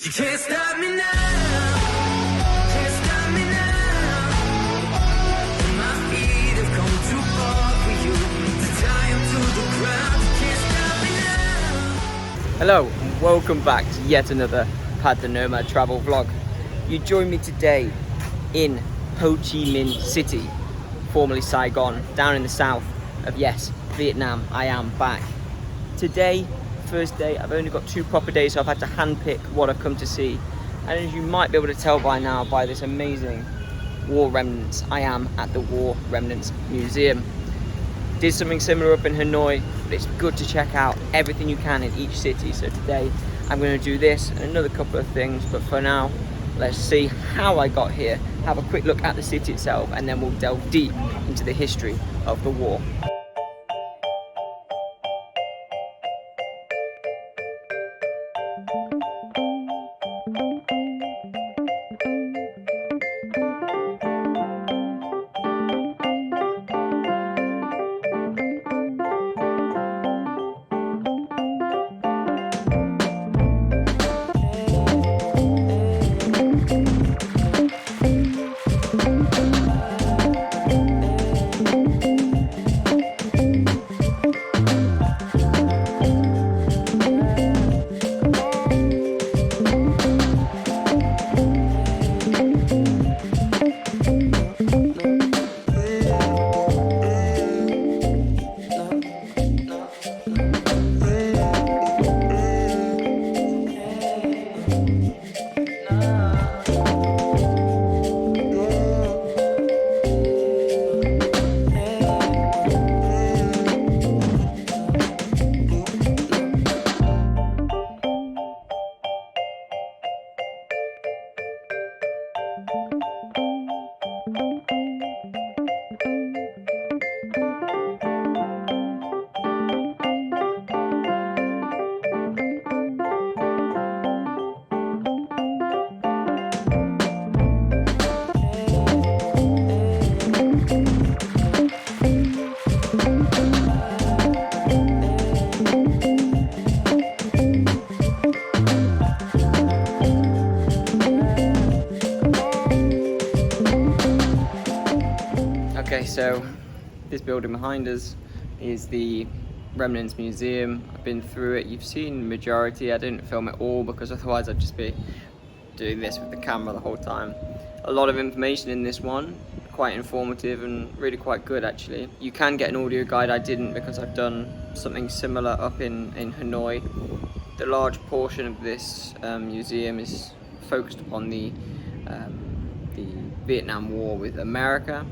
You can't stop me now. Can't stop me now. My feet have come too far for you to tie 'em to the ground. You can't stop me now. Hello and welcome back to yet another Pad the Nomad travel vlog. You join me today in Ho Chi Minh City, formerly Saigon, down in the south of, yes, Vietnam. I am back. Today, first day, I've only got 2 proper days, so I've had to handpick what I've come to see. And as you might be able to tell by now, by this amazing War Remnants, I am at the War Remnants Museum. Did something similar up in Hanoi, but it's good to check out everything you can in each city. So today, I'm going to do this and another couple of things, but for now, let's see how I got here, have a quick look at the city itself, and then we'll delve deep into the history of the war. Okay, so this building behind us is the Remnants Museum. I've been through it. You've seen the majority. I didn't film it all because otherwise I'd just be doing this with the camera the whole time. A lot of information in this one, quite informative and really quite good actually. You can get an audio guide. I didn't because I've done something similar up in Hanoi. The large portion of this museum is focused upon the Vietnam War with America.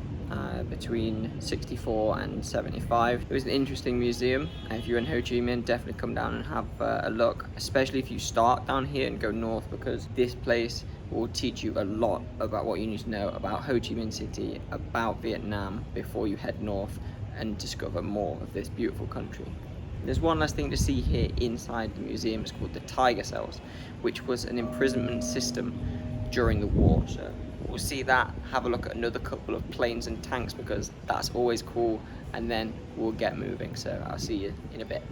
Between 64 and 75. It was an interesting museum. If you're in Ho Chi Minh, definitely come down and have a look, especially if you start down here and go north, because this place will teach you a lot about what you need to know about Ho Chi Minh City, about Vietnam, before you head north and discover more of this beautiful country. There's one last thing to see here inside the museum. It's called the tiger cells, which was an imprisonment system during the war. So we'll see that, have a look at another couple of planes and tanks because that's always cool, and then we'll get moving. So I'll see you in a bit.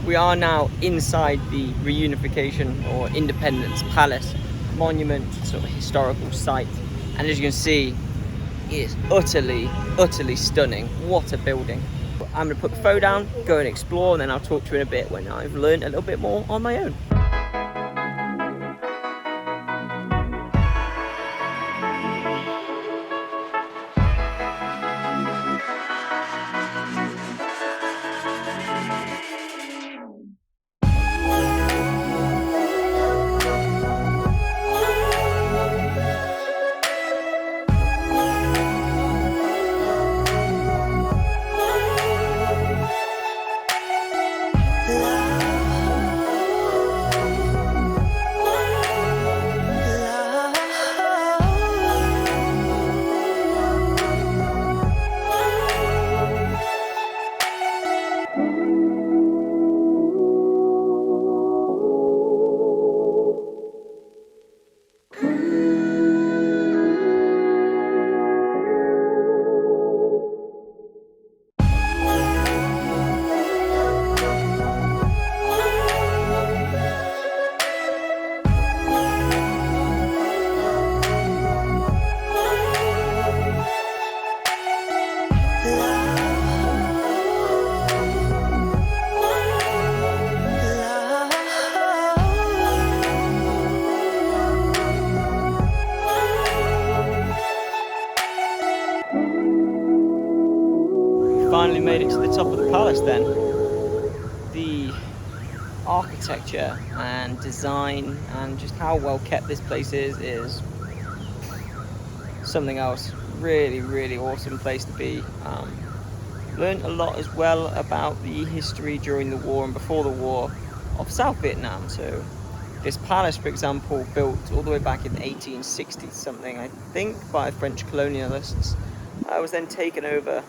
We are now inside the Reunification or Independence Palace monument, sort of historical site, and as you can see, it is utterly stunning. What a building. I'm going to put the phone down, go and explore, and then I'll talk to you in a bit when I've learned a little bit more on my own. finally made it to the top of the palace then. The architecture and design and just how well kept this place is something else. Really, really awesome place to be. Learned a lot as well about the history during the war and before the war of South Vietnam. So this palace, for example, built all the way back in 1860 something, I think, by French colonialists, was then taken over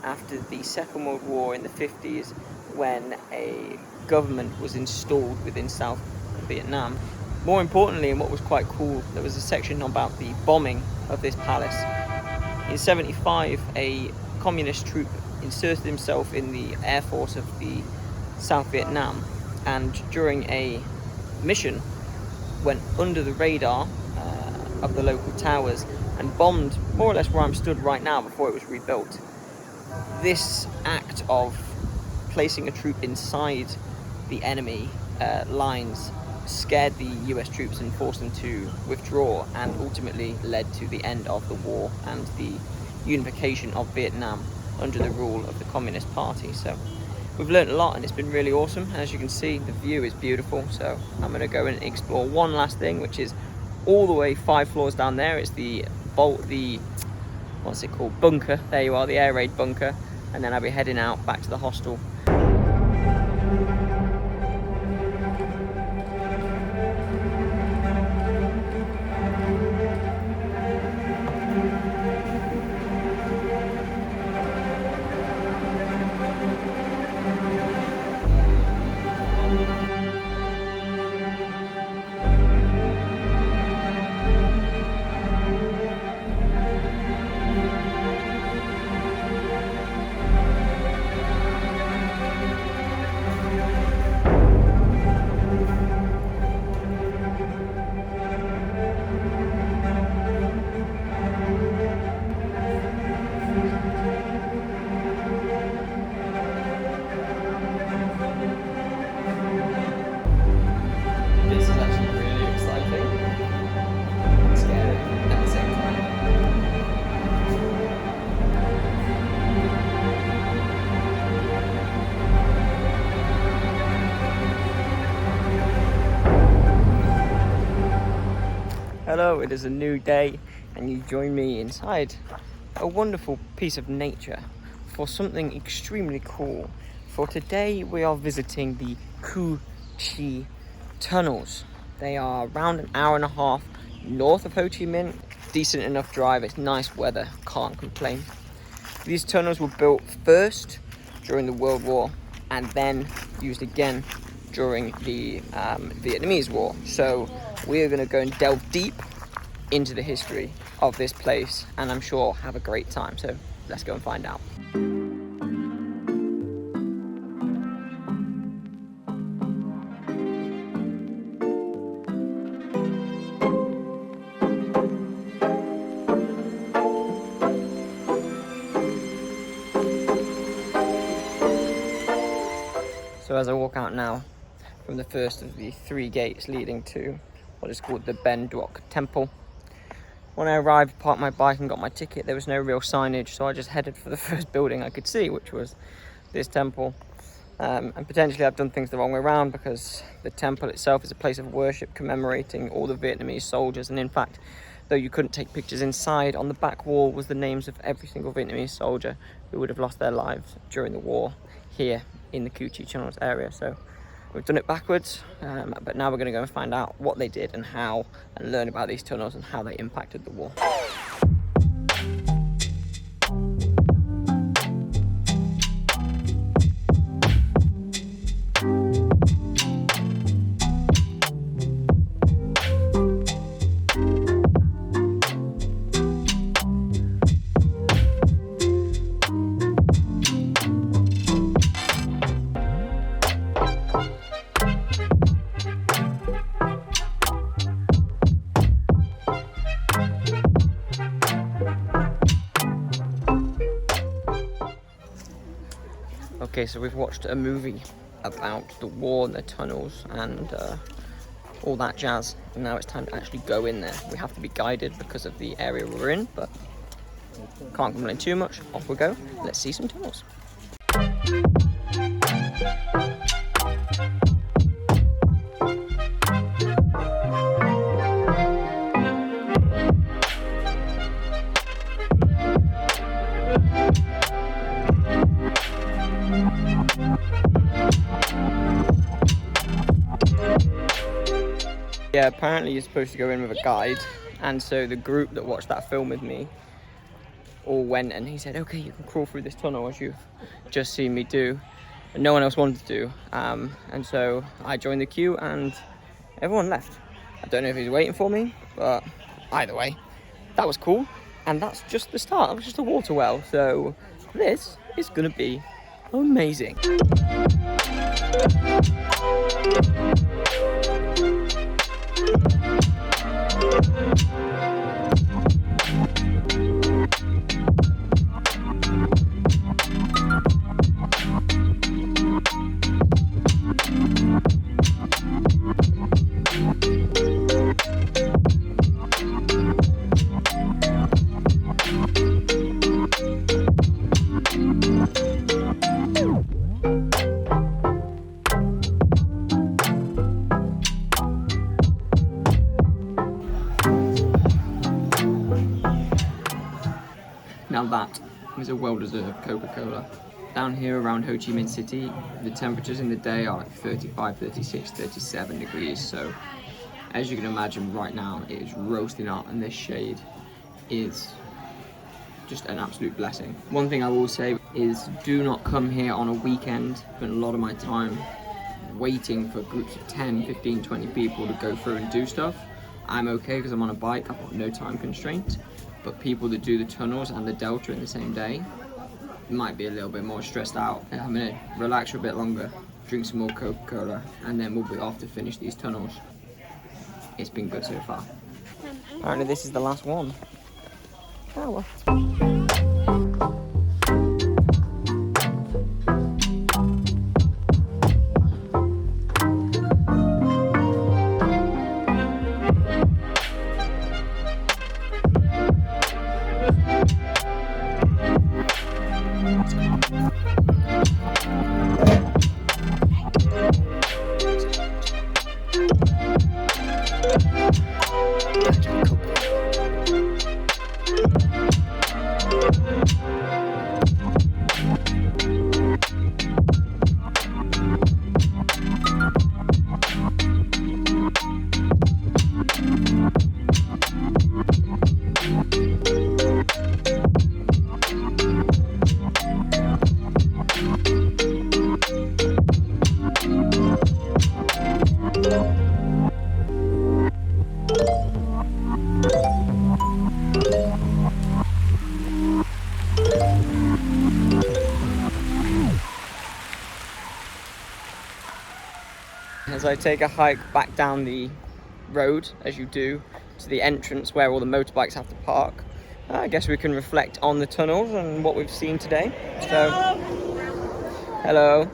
after the Second World War in the 50s, when a government was installed within South Vietnam. More importantly, and what was quite cool, there was a section about the bombing of this palace. In 75, a communist troop inserted himself in the air force of the South Vietnam, and during a mission went under the radar of the local towers and bombed more or less where I'm stood right now before it was rebuilt. This act of placing a troop inside the enemy lines scared the US troops and forced them to withdraw, and ultimately led to the end of the war and the unification of Vietnam under the rule of the Communist Party. So we've learned a lot and it's been really awesome. And as you can see, the view is beautiful. So I'm going to go and explore one last thing, which is all the way 5 floors down there. It's the what's it called, bunker. There you are, the air raid bunker. And then I'll be heading out back to the hostel. Hello, it is a new day and you join me inside a wonderful piece of nature for something extremely cool. For today we are visiting the Ho Chi tunnels. They are around an hour and a half north of Ho Chi Minh. Decent enough drive, it's nice weather, can't complain. These tunnels were built first during the World War and then used again during the Vietnamese War. So we are going to go and delve deep into the history of this place, and I'm sure have a great time. So let's go and find out. So as I walk out now from the first of the 3 gates leading to what is called the Ben Duoc Temple. When I arrived, parked my bike and got my ticket, there was no real signage, so I just headed for the first building I could see, which was this temple. And potentially I've done things the wrong way around, because the temple itself is a place of worship commemorating all the Vietnamese soldiers. And in fact, though you couldn't take pictures inside, on the back wall was the names of every single Vietnamese soldier who would have lost their lives during the war here in the Ho Chi Tunnels area. So we've done it backwards, but now we're going to go and find out what they did and how, and learn about these tunnels and how they impacted the war. Okay, so we've watched a movie about the war and the tunnels and all that jazz, and now it's time to actually go in there. We have to be guided because of the area we're in, but Can't complain too much. Off we go. Let's see some tunnels. Yeah, apparently you're supposed to go in with a guide, and so the group that watched that film with me all went, and he said, okay, you can crawl through this tunnel as you've just seen me do, and no one else wanted to do, and so I joined the queue and everyone left. I don't know if he was waiting for me, but either way, that was cool, and that's just the start. That was just a water well, so this is gonna be amazing. Now that is a well-deserved Coca-Cola. Down here around Ho Chi Minh City, the temperatures in the day are like 35, 36, 37 degrees. So as you can imagine right now, it is roasting hot, and this shade is just an absolute blessing. One thing I will say is do not come here on a weekend. Spend a lot of my time waiting for groups of 10, 15, 20 people to go through and do stuff. I'm okay because I'm on a bike, I've got no time constraint. But people that do the tunnels and the delta in the same day might be a little bit more stressed out. I'm gonna relax for a bit longer, drink some more Coca-Cola, and then we'll be off to finish these tunnels. It's been good so far. Apparently this is the last one. Oh well. As I take a hike back down the road, as you do, to the entrance where all the motorbikes have to park, I guess we can reflect on the tunnels and what we've seen today. So, hello.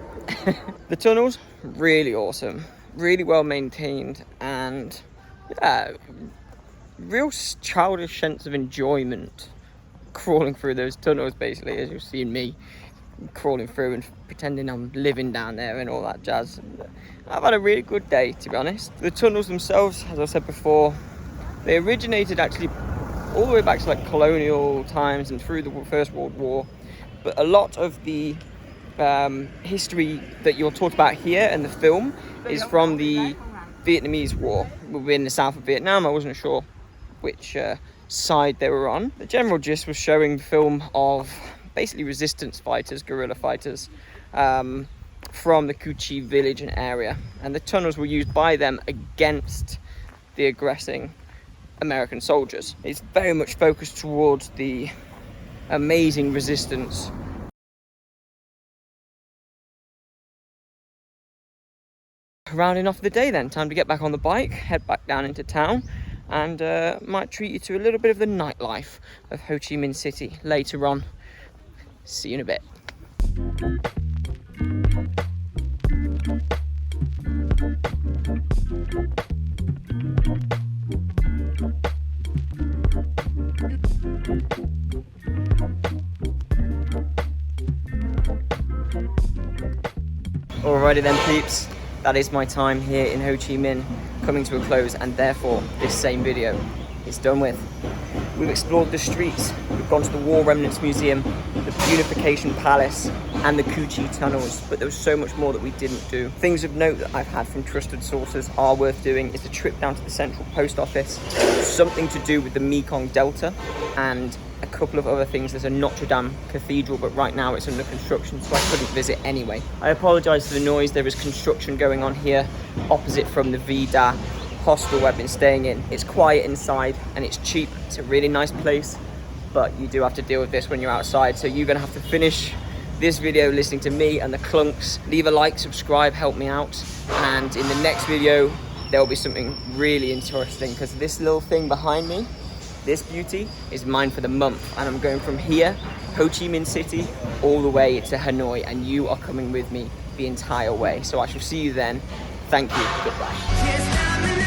The tunnels, really awesome, really well maintained, and yeah, real childish sense of enjoyment crawling through those tunnels, basically, as you've seen me crawling through and pretending I'm living down there and all that jazz. I've had a really good day, to be honest. The tunnels themselves, as I said before, they originated actually all the way back to like colonial times and through the First World War, but a lot of the history that you're taught about here in the film is from the Vietnamese War. We were in the south of Vietnam. I wasn't sure which side they were on. The general gist was showing the film of basically resistance fighters, guerrilla fighters, from the Cu Chi village and area, and the tunnels were used by them against the aggressing American soldiers. It's very much focused towards the amazing resistance. Rounding off the day then, time to get back on the bike, head back down into town, and might treat you to a little bit of the nightlife of Ho Chi Minh City later on. See you in a bit. Alrighty then peeps, that is my time here in Ho Chi Minh coming to a close, and therefore this same video is done with. We've explored the streets, we've gone to the War Remnants Museum, the Reunification Palace and the Cu Chi tunnels, but there was so much more that we didn't do. Things of note that I've had from trusted sources are worth doing is the trip down to the Central Post Office, something to do with the Mekong Delta, and a couple of other things. There's a Notre Dame Cathedral, but right now it's under construction, so I couldn't visit anyway. I apologise for the noise. There is construction going on here opposite from the Vida hostel I've been staying in. It's quiet inside and it's cheap. It's a really nice place, but you do have to deal with this when you're outside. So you're gonna have to finish this video listening to me and the clunks. Leave a like, subscribe, help me out. And in the next video, there'll be something really interesting, because this little thing behind me, this beauty, is mine for the month. And I'm going from here, Ho Chi Minh City, all the way to Hanoi, and you are coming with me the entire way. So I shall see you then. Thank you, goodbye. Can't stop me now.